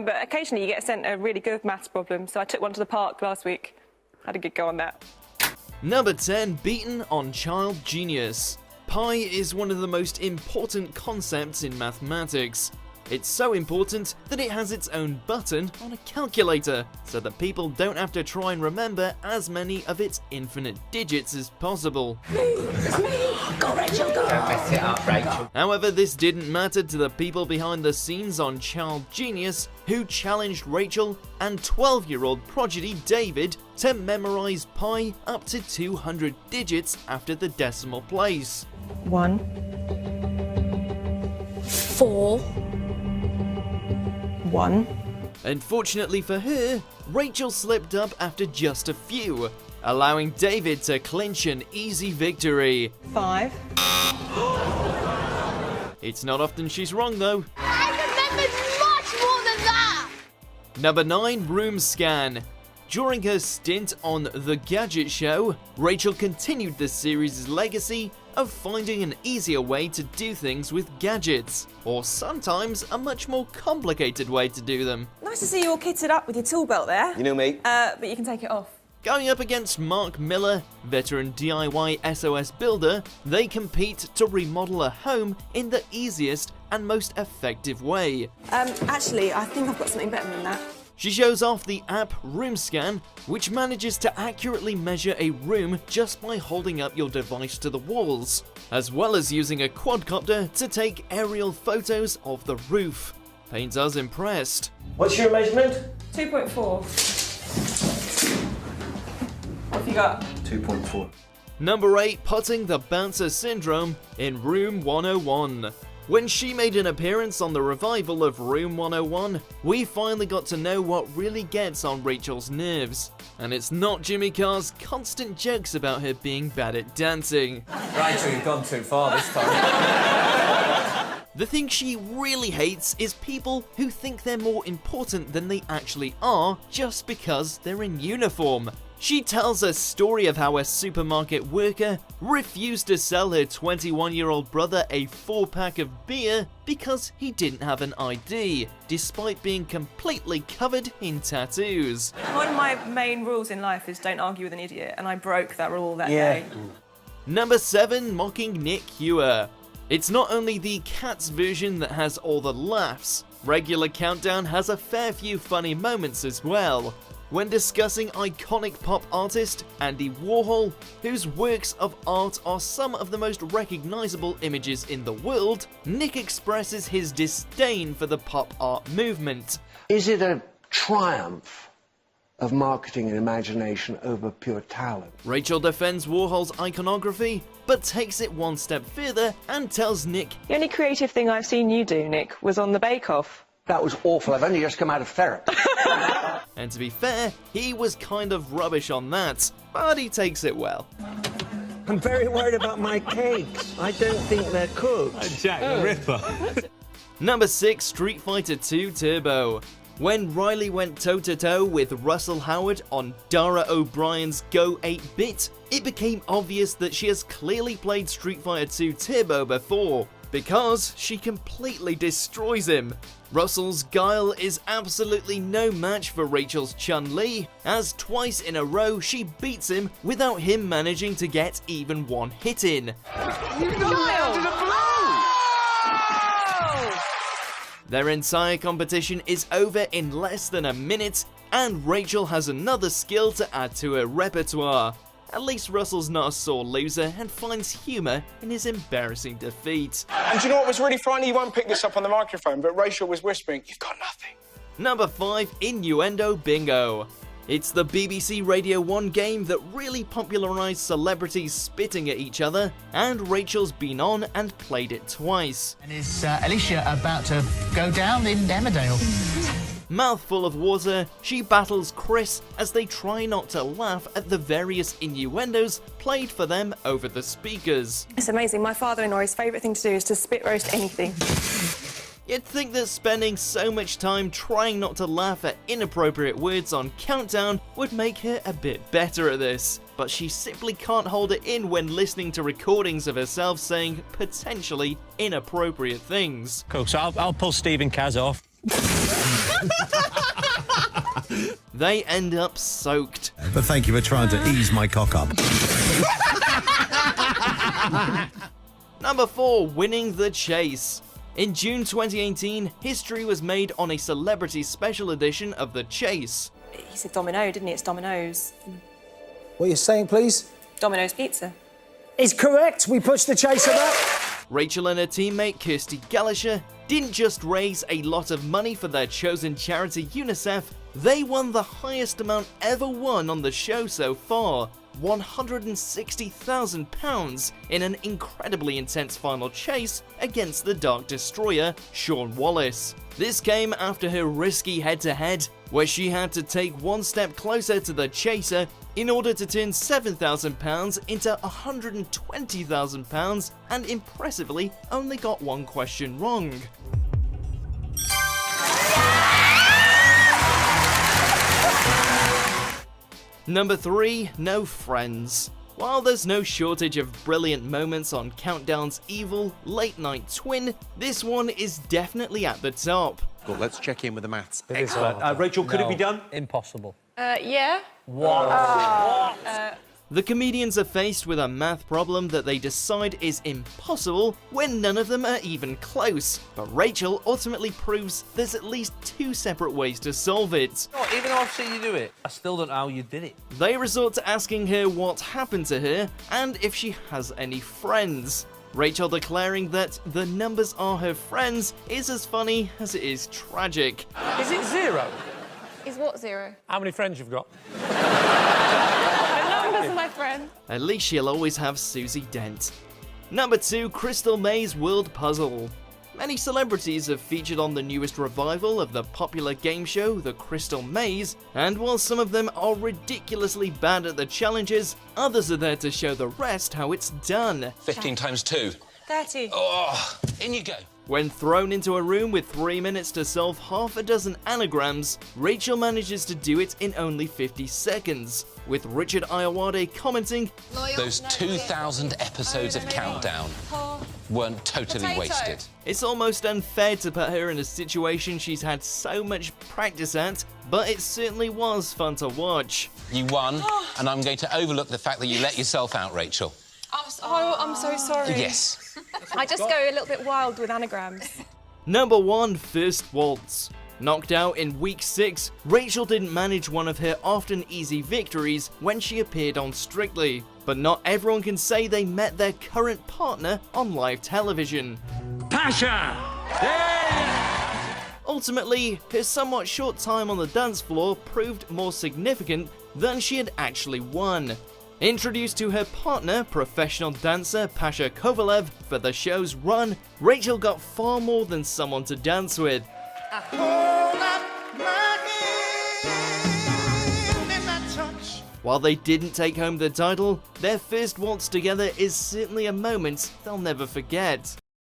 but occasionally you get sent a really good maths problem, so I took one to the park last week. Had a good go on that. Number 10, beaten on Child Genius. Pi is one of the most important concepts in mathematics. It's so important that it has its own button on a calculator, so that people don't have to try and remember as many of its infinite digits as possible. It's me! Go, Rachel, go! Don't mess it up, Rachel. However, this didn't matter to the people behind the scenes on Child Genius, who challenged Rachel and 12-year-old prodigy David to memorize pi up to 200 digits after the decimal place. 1, 4. 1. Unfortunately for her, Rachel slipped up after just a few, allowing David to clinch an easy victory. 5. It's not often she's wrong though. I remembered much more than that! Number 9, room scan. During her stint on The Gadget Show, Rachel continued the series' legacy of finding an easier way to do things with gadgets, or sometimes a much more complicated way to do them. Nice to see you all kitted up with your tool belt there. You know me. But you can take it off. Going up against Mark Miller, veteran DIY SOS builder, they compete to remodel a home in the easiest and most effective way. Actually, I think I've got something better than that. She shows off the app RoomScan, which manages to accurately measure a room just by holding up your device to the walls, as well as using a quadcopter to take aerial photos of the roof. Pains us impressed. What's your measurement? 2.4. What have you got? 2.4. Number 8, putting the bouncer syndrome in Room 101. When she made an appearance on the revival of Room 101, we finally got to know what really gets on Rachel's nerves. And it's not Jimmy Carr's constant jokes about her being bad at dancing. Rachel, you've gone too far this time. The thing she really hates is people who think they're more important than they actually are just because they're in uniform. She tells a story of how a supermarket worker refused to sell her 21-year-old brother a 4-pack of beer because he didn't have an ID, despite being completely covered in tattoos. One of my main rules in life is don't argue with an idiot, and I broke that rule that day. Number 7, mocking Nick Hewer. It's not only the Cats version that has all the laughs. Regular Countdown has a fair few funny moments as well. When discussing iconic pop artist Andy Warhol, whose works of art are some of the most recognizable images in the world, Nick expresses his disdain for the pop art movement. Is it a triumph of marketing and imagination over pure talent? Rachel defends Warhol's iconography, but takes it one step further and tells Nick, The only creative thing I've seen you do, Nick, was on the Bake Off. That was awful. I've only just come out of therapy. and to be fair, he was kind of rubbish on that, but he takes it well. I'm very worried about my cakes. I don't think they're cooked. Jack the Ripper. Number 6, Street Fighter 2 Turbo. When Riley went toe-to-toe with Russell Howard on Dara O'Brien's Go 8-Bit, it became obvious that she has clearly played Street Fighter 2 Turbo before, because she completely destroys him. Russell's guile is absolutely no match for Rachel's Chun-Li, as twice in a row she beats him without him managing to get even one hit in. Their entire competition is over in less than a minute, and Rachel has another skill to add to her repertoire. At least Russell's not a sore loser and finds humour in his embarrassing defeat. And do you know what was really funny? You won't pick this up on the microphone, but Rachel was whispering, "You've got nothing." Number 5, Innuendo Bingo. It's the BBC Radio 1 game that really popularised celebrities spitting at each other, and Rachel's been on and played it twice. And is Alicia about to go down in Emmerdale? Mouthful of water, she battles Chris as they try not to laugh at the various innuendos played for them over the speakers. It's amazing. My father-in-law, his favourite thing to do is to spit roast anything. You'd think that spending so much time trying not to laugh at inappropriate words on Countdown would make her a bit better at this, but she simply can't hold it in when listening to recordings of herself saying potentially inappropriate things. Cool, so I'll pull Stephen Kaz off. they end up soaked. But thank you for trying to ease my cock up. Number 4, winning the chase. In June 2018, history was made on a celebrity special edition of The Chase. He said Domino, didn't he? It's Domino's. What are you saying, please? Domino's Pizza. Is correct. We pushed the chaser up. Rachel and her teammate Kirsty Gallacher didn't just raise a lot of money for their chosen charity UNICEF, they won the highest amount ever won on the show so far, £160,000 in an incredibly intense final chase against the Dark Destroyer, Sean Wallace. This came after her risky head-to-head, where she had to take one step closer to the chaser in order to turn £7,000 into £120,000 and impressively only got one question wrong. Number 3, no friends. While there's no shortage of brilliant moments on Countdown's evil late-night twin, this one is definitely at the top. Well, let's check in with the maths. Rachel, could it be done? Impossible. Yeah. The comedians are faced with a math problem that they decide is impossible when none of them are even close, but Rachel ultimately proves there's at least 2 separate ways to solve it. Oh, even though I've seen you do it, I still don't know how you did it. They resort to asking her what happened to her and if she has any friends. Rachel declaring that the numbers are her friends is as funny as it is tragic. Is it 0? Is what 0? How many friends you've got? Numbers are my friend. At least she'll always have Susie Dent. Number 2, Crystal May's World Puzzle. Many celebrities have featured on the newest revival of the popular game show The Crystal Maze, and while some of them are ridiculously bad at the challenges, others are there to show the rest how it's done. 15 times 2. 30. Oh, in you go. When thrown into a room with 3 minutes to solve half a dozen anagrams, Rachel manages to do it in only 50 seconds, with Richard Ayoade commenting, Those 2,000 episodes of Countdown weren't totally wasted. "It's almost unfair to put her in a situation she's had so much practice at, but it certainly was fun to watch." You won, and I'm going to overlook the fact that you let yourself out, Rachel. Oh, I'm so sorry. Yes. I just go a little bit wild with anagrams. Number 1, First Waltz. Knocked out in week 6, Rachel didn't manage one of her often easy victories when she appeared on Strictly, but not everyone can say they met their current partner on live television. Pasha! Ultimately, her somewhat short time on the dance floor proved more significant than she had actually won. Introduced to her partner, professional dancer Pasha Kovalev, for the show's run, Rachel got far more than someone to dance with. While they didn't take home the title, their first waltz together is certainly a moment they'll never forget.